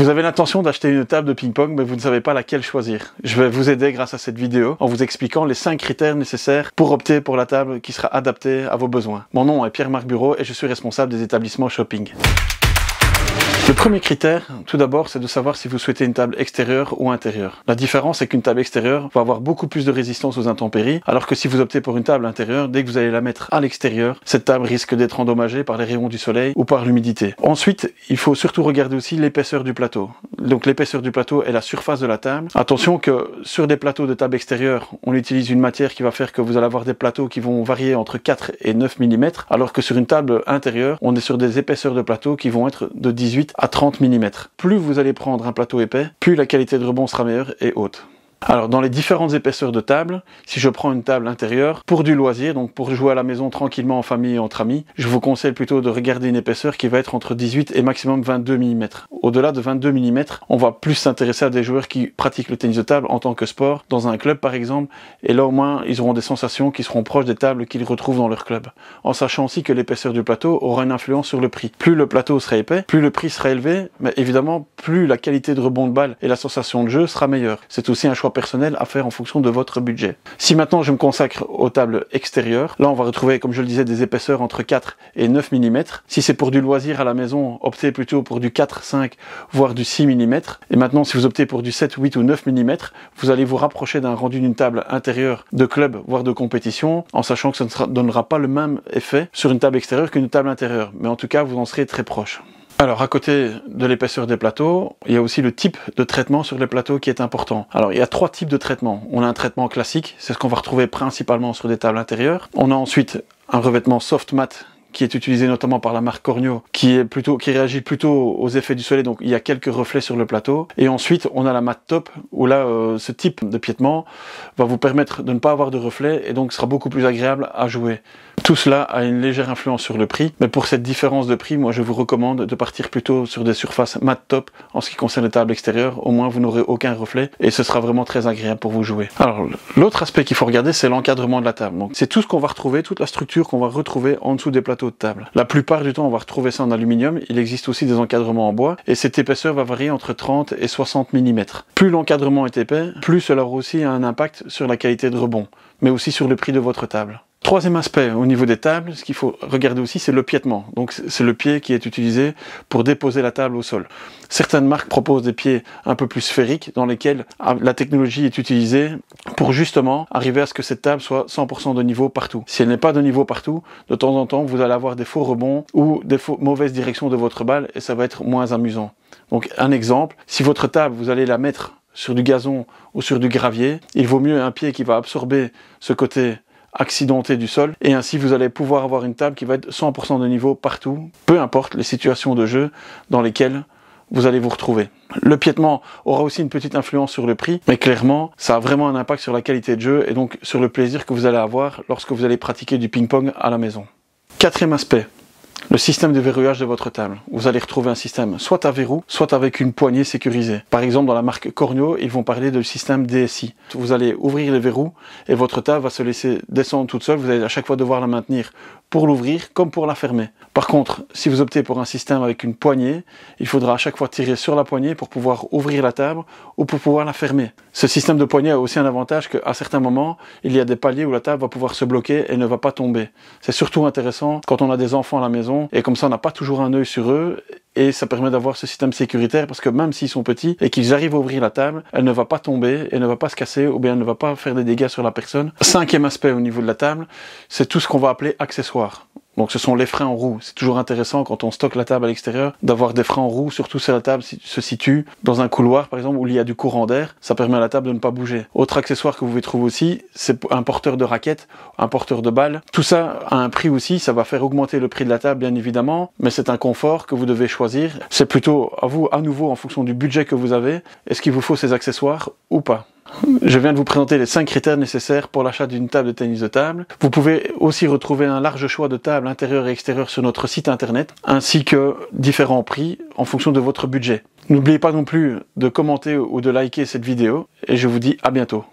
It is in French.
Vous avez l'intention d'acheter une table de ping-pong, mais vous ne savez pas laquelle choisir. Je vais vous aider grâce à cette vidéo en vous expliquant les 5 critères nécessaires pour opter pour la table qui sera adaptée à vos besoins. Mon nom est Pierre-Marc Bureau et je suis responsable des établissements shopping. Le premier critère, tout d'abord, c'est de savoir si vous souhaitez une table extérieure ou intérieure. La différence, c'est qu'une table extérieure va avoir beaucoup plus de résistance aux intempéries, alors que si vous optez pour une table intérieure, dès que vous allez la mettre à l'extérieur, cette table risque d'être endommagée par les rayons du soleil ou par l'humidité. Ensuite, il faut surtout regarder aussi l'épaisseur du plateau. Donc l'épaisseur du plateau est la surface de la table. Attention que sur des plateaux de table extérieure, on utilise une matière qui va faire que vous allez avoir des plateaux qui vont varier entre 4 et 9 mm, alors que sur une table intérieure, on est sur des épaisseurs de plateau qui vont être de 18 à 30 mm. Plus vous allez prendre un plateau épais, plus la qualité de rebond sera meilleure et haute. Alors dans les différentes épaisseurs de table, si je prends une table intérieure, pour du loisir, donc pour jouer à la maison tranquillement en famille et entre amis, je vous conseille plutôt de regarder une épaisseur qui va être entre 18 et maximum 22 mm. Au-delà de 22 mm, on va plus s'intéresser à des joueurs qui pratiquent le tennis de table en tant que sport, dans un club par exemple, et là au moins ils auront des sensations qui seront proches des tables qu'ils retrouvent dans leur club. En sachant aussi que l'épaisseur du plateau aura une influence sur le prix. Plus le plateau sera épais, plus le prix sera élevé, mais évidemment plus la qualité de rebond de balle et la sensation de jeu sera meilleure. C'est aussi un choix personnel à faire en fonction de votre budget. Si maintenant je me consacre aux tables extérieures, là on va retrouver, comme je le disais, des épaisseurs entre 4 et 9 mm. Si c'est pour du loisir à la maison, optez plutôt pour du 4, 5, voire du 6 mm. Et maintenant, si vous optez pour du 7, 8 ou 9 mm, vous allez vous rapprocher d'un rendu d'une table intérieure de club, voire de compétition, en sachant que ça ne donnera pas le même effet sur une table extérieure qu'une table intérieure. Mais en tout cas, vous en serez très proche. Alors, à côté de l'épaisseur des plateaux, il y a aussi le type de traitement sur les plateaux qui est important. Alors, il y a 3 types de traitements. On a un traitement classique, c'est ce qu'on va retrouver principalement sur des tables intérieures. On a ensuite un revêtement soft mat, qui est utilisé notamment par la marque Cornio, qui réagit plutôt aux effets du soleil, donc il y a quelques reflets sur le plateau. Et ensuite, on a la mat top, où là, ce type de piétement va vous permettre de ne pas avoir de reflets, et donc sera beaucoup plus agréable à jouer. Tout cela a une légère influence sur le prix, mais pour cette différence de prix, moi je vous recommande de partir plutôt sur des surfaces mat top en ce qui concerne les tables extérieures. Au moins vous n'aurez aucun reflet et ce sera vraiment très agréable pour vous jouer. Alors l'autre aspect qu'il faut regarder, c'est l'encadrement de la table. Donc c'est tout ce qu'on va retrouver, toute la structure qu'on va retrouver en dessous des plateaux de table. La plupart du temps on va retrouver ça en aluminium, il existe aussi des encadrements en bois et cette épaisseur va varier entre 30 et 60 mm. Plus l'encadrement est épais, plus cela aura aussi un impact sur la qualité de rebond, mais aussi sur le prix de votre table. Troisième aspect au niveau des tables, ce qu'il faut regarder aussi, c'est le piétement. Donc c'est le pied qui est utilisé pour déposer la table au sol. Certaines marques proposent des pieds un peu plus sphériques dans lesquels la technologie est utilisée pour justement arriver à ce que cette table soit 100% de niveau partout. Si elle n'est pas de niveau partout, de temps en temps, vous allez avoir des faux rebonds ou des mauvaises directions de votre balle et ça va être moins amusant. Donc un exemple, si votre table, vous allez la mettre sur du gazon ou sur du gravier, il vaut mieux un pied qui va absorber ce côté accidenté du sol et ainsi vous allez pouvoir avoir une table qui va être 100% de niveau partout, peu importe les situations de jeu dans lesquelles vous allez vous retrouver. Le piétement aura aussi une petite influence sur le prix, mais clairement ça a vraiment un impact sur la qualité de jeu et donc sur le plaisir que vous allez avoir lorsque vous allez pratiquer du ping-pong à la maison. Quatrième aspect, le système de verrouillage de votre table. Vous allez retrouver un système soit à verrou, soit avec une poignée sécurisée. Par exemple, dans la marque Cornio, ils vont parler du système DSI. Vous allez ouvrir les verrous et votre table va se laisser descendre toute seule. Vous allez à chaque fois devoir la maintenir pour l'ouvrir comme pour la fermer. Par contre, si vous optez pour un système avec une poignée, il faudra à chaque fois tirer sur la poignée pour pouvoir ouvrir la table ou pour pouvoir la fermer. Ce système de poignée a aussi un avantage qu'à certains moments, il y a des paliers où la table va pouvoir se bloquer et ne va pas tomber. C'est surtout intéressant quand on a des enfants à la maison et comme ça on n'a pas toujours un œil sur eux et ça permet d'avoir ce système sécuritaire parce que même s'ils sont petits et qu'ils arrivent à ouvrir la table, elle ne va pas tomber, elle ne va pas se casser ou bien elle ne va pas faire des dégâts sur la personne. Cinquième aspect au niveau de la table, c'est tout ce qu'on va appeler accessoires. Donc ce sont les freins en roue. C'est toujours intéressant quand on stocke la table à l'extérieur d'avoir des freins en roue, surtout si la table se situe dans un couloir par exemple où il y a du courant d'air, ça permet à la table de ne pas bouger. Autre accessoire que vous pouvez trouver aussi, c'est un porteur de raquette, un porteur de balle. Tout ça a un prix aussi, ça va faire augmenter le prix de la table bien évidemment, mais c'est un confort que vous devez choisir. C'est plutôt à vous, à nouveau, en fonction du budget que vous avez, est-ce qu'il vous faut ces accessoires ou pas. Je viens de vous présenter les 5 critères nécessaires pour l'achat d'une table de tennis de table. Vous pouvez aussi retrouver un large choix de tables intérieures et extérieures sur notre site internet, ainsi que différents prix en fonction de votre budget. N'oubliez pas non plus de commenter ou de liker cette vidéo, et je vous dis à bientôt.